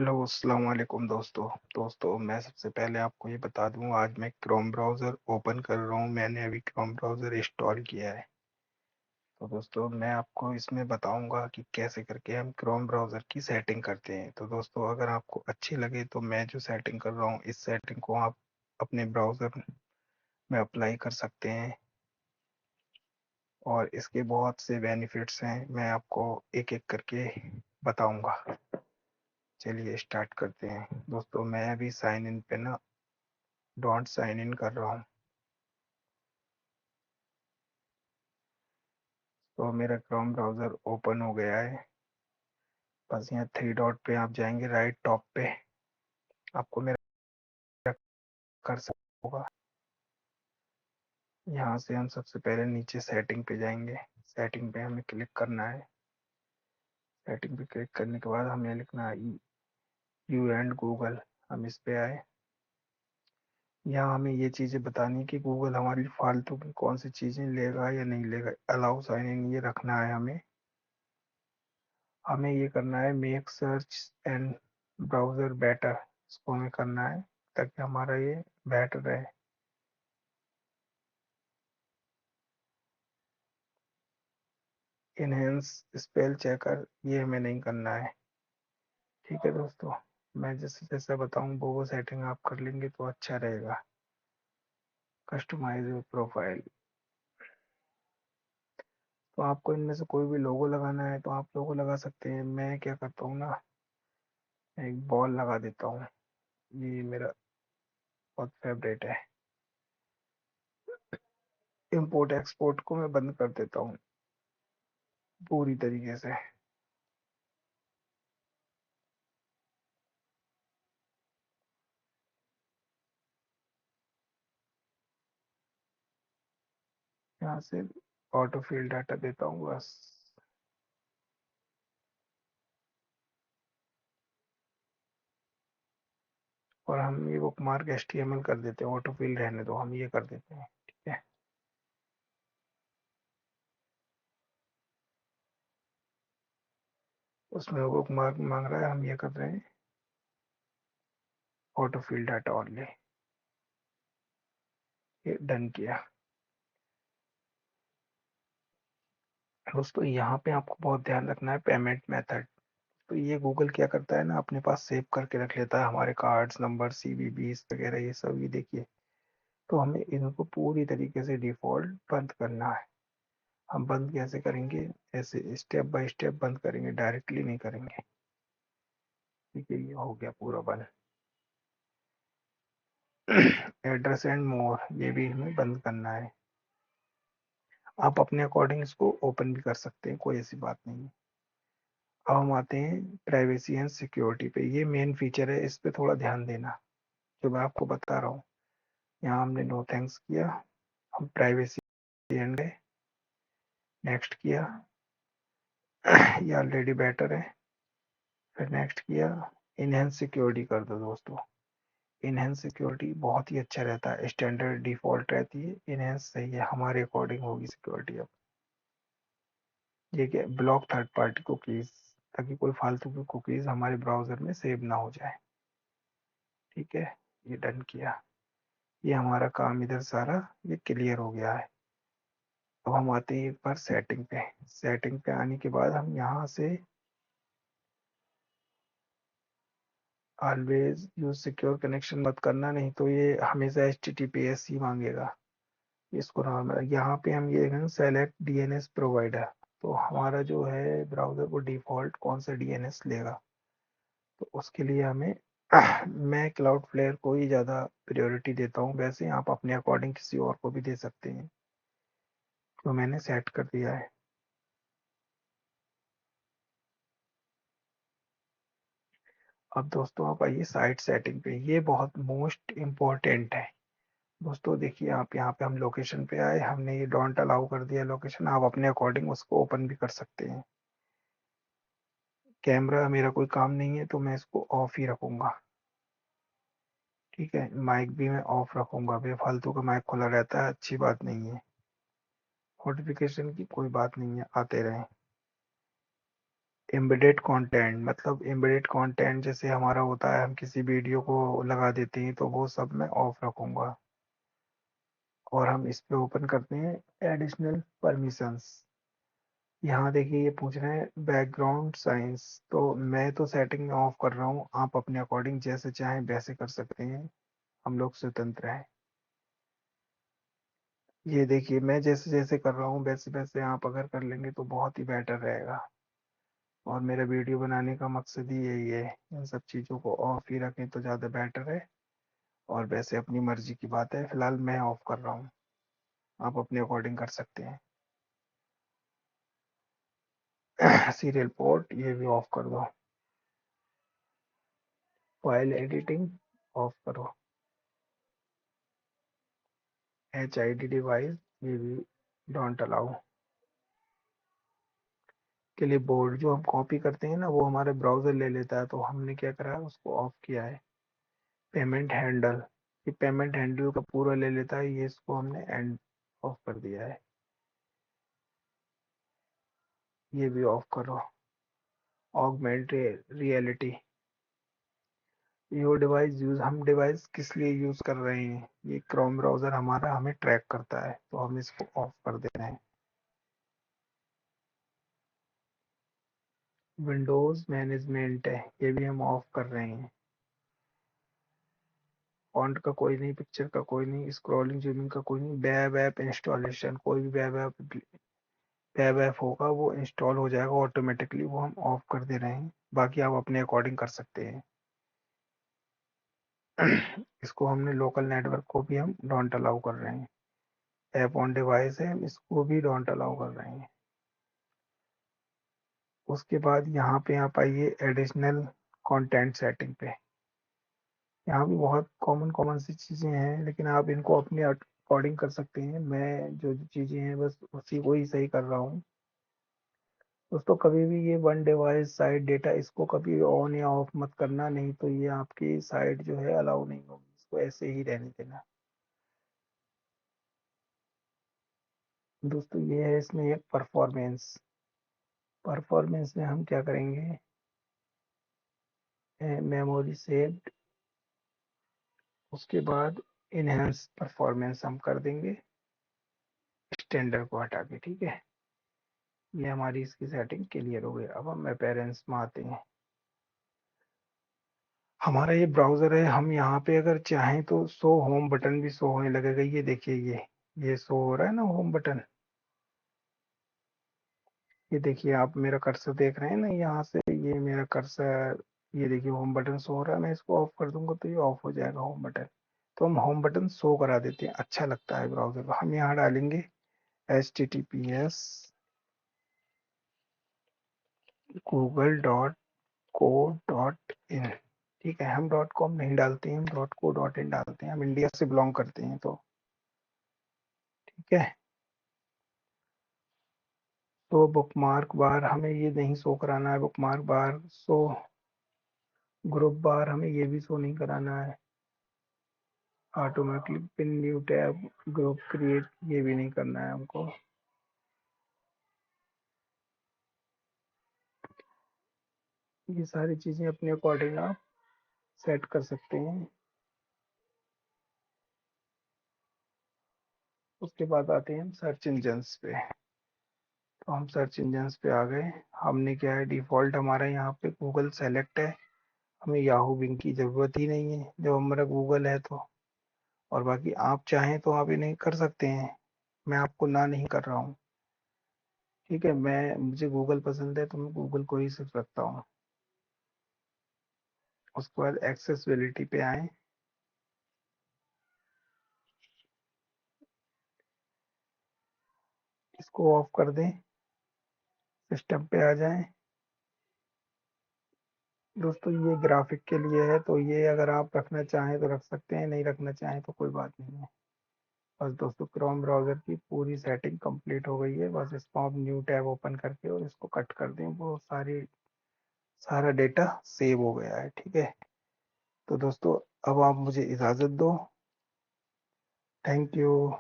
Hello अस्सलाम वालेकुम दोस्तों मैं सबसे पहले आपको ये बता दूं, आज मैं क्रोम ब्राउज़र ओपन कर रहा हूं। मैंने अभी क्रोम ब्राउज़र इंस्टॉल किया है। तो दोस्तों मैं आपको इसमें बताऊंगा कि कैसे करके हम क्रोम ब्राउज़र की सेटिंग करते हैं। तो दोस्तों अगर आपको अच्छी लगे तो मैं जो सेटिंग कर रहा हूँ, इस सेटिंग को आप अपने ब्राउज़र में अप्लाई कर सकते हैं और इसके बहुत से बेनिफिट्स हैं। मैं आपको एक एक करके बताऊंगा। चलिए स्टार्ट करते हैं। दोस्तों मैं अभी साइन इन पे ना डॉट साइन इन कर रहा हूँ। तो मेरा क्रोम ब्राउज़र ओपन हो गया है। बस यहाँ थ्री डॉट पे आप जाएंगे, राइट टॉप पे आपको मेरा कर सकता होगा। यहाँ से हम सबसे पहले नीचे सेटिंग पे जाएंगे। सेटिंग पे हमें क्लिक करना है। सेटिंग पे क्लिक करने के बाद हमें लिखना है यू एंड गूगल। हम इस पे आए। यहाँ हमें ये चीज़ें बतानी है कि गूगल हमारी फालतू की कौन सी चीज़ें लेगा या नहीं लेगा। अलाउ साइन इन ये रखना है हमें। हमें ये करना है make search and browser better. इसको हमें करना है ताकि हमारा ये बेटर रहे। इनहेंस स्पेल चेकर ये हमें नहीं करना है। ठीक है दोस्तों, मैं जैसे जैसे बताऊं वो सेटिंग आप कर लेंगे तो अच्छा रहेगा। Customise your profile. तो आपको इनमें से कोई भी लोगो लगाना है तो आप लोगो लगा सकते हैं। मैं क्या करता हूँ ना, एक बॉल लगा देता हूँ। ये मेरा बहुत फेवरेट है। इंपोर्ट एक्सपोर्ट को मैं बंद कर देता हूँ पूरी तरीके से। यहाँ से ऑटो फिल डाटा देता हूँ बस। और हम ये बुक मार्क HTML कर देते हैं। ऑटो फिल रहने दो, हम ये कर देते हैं। ठीक है, उसमें बुक मार्क मांग रहा है, हम ये कर रहे हैं ऑटो फिल डाटा ओनली। ये डन किया। दोस्तों यहाँ पे आपको बहुत ध्यान रखना है पेमेंट मेथड। तो ये गूगल क्या करता है ना, अपने पास सेव करके रख लेता है हमारे कार्ड्स, नंबर, CVVs वगैरह, ये सब। ये देखिए, तो हमें इनको पूरी तरीके से डिफॉल्ट बंद करना है। हम बंद कैसे करेंगे? ऐसे स्टेप बाय स्टेप बंद करेंगे, डायरेक्टली नहीं करेंगे। ठीक है, ये हो गया पूरा बंद। एड्रेस एंड मोर ये भी हमें बंद करना है। आप अपने अकॉर्डिंग इसको ओपन भी कर सकते हैं, कोई ऐसी बात नहीं है। अब हम आते हैं प्राइवेसी एंड सिक्योरिटी पे। ये मेन फीचर है, इस पे थोड़ा ध्यान देना जो मैं आपको बता रहा हूँ। यहाँ हमने नो थैंक्स किया। हम प्राइवेसी एंड गए, नेक्स्ट किया। ये ऑलरेडी बेटर है। फिर नेक्स्ट किया। इनहेंस सिक्योरिटी कर दो दोस्तों। इनहेंस सिक्योरिटी बहुत ही अच्छा रहता है। स्टैंडर्ड डिफॉल्ट रहती है, इनहेंस सही है, हमारे अकॉर्डिंग होगी सिक्योरिटी। अब ये क्या, ब्लॉक थर्ड पार्टी कुकीज, ताकि कोई फालतू की कुकीज हमारे ब्राउजर में सेव ना हो जाए। ठीक है, ये डन किया। ये हमारा काम इधर सारा ये क्लियर हो गया है। अब हम आते हैं एक बार सेटिंग पे। सेटिंग पे आने के बाद हम यहाँ से ऑलवेज यूज सिक्योर कनेक्शन मत करना, नहीं तो ये हमेशा HTTPS ही मांगेगा। इसको नॉर्मल, यहाँ पे हम ये सेलेक्ट DNS प्रोवाइडर। तो हमारा जो है ब्राउजर वो डिफॉल्ट कौन सा DNS लेगा, तो उसके लिए हमें मैं क्लाउड फ्लेयर को ही ज़्यादा प्रायोरिटी देता हूँ। वैसे आप अपने अकॉर्डिंग किसी और को भी दे सकते हैं, तो मैंने सेट कर दिया है। अब दोस्तों आप आइए साइट सेटिंग पे। ये बहुत मोस्ट इम्पोर्टेंट है। दोस्तों देखिए, आप यहाँ पे हम लोकेशन पे आए, हमने ये डोंट अलाउ कर दिया लोकेशन। आप अपने अकॉर्डिंग उसको ओपन भी कर सकते हैं। कैमरा मेरा कोई काम नहीं है तो मैं इसको ऑफ ही रखूंगा। ठीक है, माइक भी मैं ऑफ रखूंगा। बेफालतू का माइक खुला रहता है, अच्छी बात नहीं है। नोटिफिकेशन की कोई बात नहीं है, आते रहे। एम्बेडेड कंटेंट मतलब एम्बेडेड कंटेंट जैसे हमारा होता है, हम किसी वीडियो को लगा देते हैं तो वो सब मैं ऑफ रखूंगा। और हम इस पे ओपन करते हैं एडिशनल परमिशंस। यहाँ देखिए ये पूछ रहे हैं बैकग्राउंड साइंस, तो मैं तो सेटिंग में ऑफ कर रहा हूँ, आप अपने अकॉर्डिंग जैसे चाहें वैसे कर सकते हैं, हम लोग स्वतंत्र हैं। ये देखिए मैं जैसे जैसे कर रहा हूँ वैसे वैसे आप अगर कर लेंगे तो बहुत ही बेटर रहेगा। और मेरा वीडियो बनाने का मकसद ही यही है, इन सब चीज़ों को ऑफ ही रखें तो ज़्यादा बेटर है। और वैसे अपनी मर्जी की बात है, फिलहाल मैं ऑफ कर रहा हूँ, आप अपने अकॉर्डिंग कर सकते हैं। सीरियल पोर्ट ये भी ऑफ कर दो। फाइल एडिटिंग ऑफ करो। HID डिवाइस ये भी डोंट अलाउ। के लिए बोर्ड जो हम कॉपी करते हैं ना वो हमारे ब्राउजर ले लेता है, तो हमने क्या करा है उसको ऑफ किया है। पेमेंट हैंडल, ये पेमेंट हैंडल का पूरा ले लेता है, ये इसको हमने एंड ऑफ कर दिया है। ये भी ऑफ करो। Augment reality, your device use, हम डिवाइस किस लिए यूज कर रहे हैं, ये क्रोम ब्राउजर हमारा हमें ट्रैक करता है, तो हम इसको ऑफ कर दे रहे हैं। विंडोज मैनेजमेंट है, ये भी हम ऑफ कर रहे हैं। फॉन्ट का कोई नहीं, पिक्चर का कोई नहीं, स्क्रॉलिंग जूमिंग का कोई नहीं, वेब ऐप इंस्टॉलेशन, कोई भी वेब ऐप होगा वो इंस्टॉल हो जाएगा ऑटोमेटिकली, वो हम ऑफ कर दे रहे हैं। बाकी आप अपने अकॉर्डिंग कर सकते हैं। इसको हमने लोकल नेटवर्क को भी हम डोंट अलाउ कर रहे हैं। ऐप ऑन डिवाइस है, हम इसको भी डोंट अलाउ कर रहे हैं। उसके बाद यहाँ पे आप आइए एडिशनल कंटेंट सेटिंग पे। यहाँ भी बहुत कॉमन कॉमन सी चीज़ें हैं, लेकिन आप इनको अपने अकॉर्डिंग कर सकते हैं। मैं जो जो चीज़ें हैं बस उसी को ही सही कर रहा हूँ। दोस्तों कभी भी ये वन डिवाइस साइट डेटा इसको कभी ऑन या ऑफ मत करना, नहीं तो ये आपकी साइट जो है अलाउ नहीं होगी, इसको ऐसे ही रहने देना। दोस्तों ये है इसमें एक परफॉर्मेंस। परफॉर्मेंस में हम क्या करेंगे, मेमोरी सेव्ड, उसके बाद इनहेंस परफॉर्मेंस हम कर देंगे स्टैंडर्ड को हटा के, ठीक है। ये हमारी इसकी सेटिंग क्लियर हो गई। अब हम अपेरेंस में आते हैं। हमारा ये ब्राउजर है, हम यहाँ पे अगर चाहें तो शो होम बटन भी शो होने लगेगा। ये देखिए ये शो हो रहा है ना होम बटन। ये देखिए आप मेरा कर्सर देख रहे हैं ना, यहाँ से ये मेरा कर्सर, ये देखिए होम बटन शो हो रहा है। मैं इसको ऑफ कर दूंगा तो ये ऑफ हो जाएगा होम बटन। तो हम होम बटन शो करा देते हैं, अच्छा लगता है ब्राउजर को। हम यहाँ डालेंगे https://google.co.in। ठीक है, हम डॉट कॉम नहीं डालते हैं, हम .co.in डालते हैं, हम इंडिया से बिलोंग करते हैं तो। ठीक है, तो बुकमार्क बार हमें ये नहीं शो कराना है, बुकमार्क बार शो, ग्रुप बार हमें ये भी शो नहीं कराना है, automatically pin new tab group create ये भी नहीं करना है हमको। ये सारी चीज़ें अपने अकॉर्डिंग आप सेट कर सकते हैं। उसके बाद आते हैं हम सर्च इंजन्स पे। तो हम सर्च इंजन्स पे आ गए। हमने क्या है, डिफ़ॉल्ट हमारा यहाँ पे गूगल सेलेक्ट है, हमें याहू बिंग की ज़रूरत ही नहीं है जब हमारा गूगल है तो। और बाकी आप चाहें तो आप इन्हें कर सकते हैं, मैं आपको ना नहीं कर रहा हूँ। ठीक है, मैं मुझे गूगल पसंद है तो मैं गूगल को ही सिर्फ रखता हूँ। उसके बाद एक्सेसिबिलिटी पे आए, इसको ऑफ कर दें, सिस्टम पे आ जाएं। दोस्तों ये ग्राफिक के लिए है, तो ये अगर आप रखना चाहें तो रख सकते हैं, नहीं रखना चाहें तो कोई बात नहीं है। बस दोस्तों क्रोम ब्राउज़र की पूरी सेटिंग कंप्लीट हो गई है। बस इसको आप न्यू टैब ओपन करके और इसको कट कर दें, वो सारा डेटा सेव हो गया है। ठीक है, तो दोस्तों अब आप मुझे इजाज़त दो। Thank you.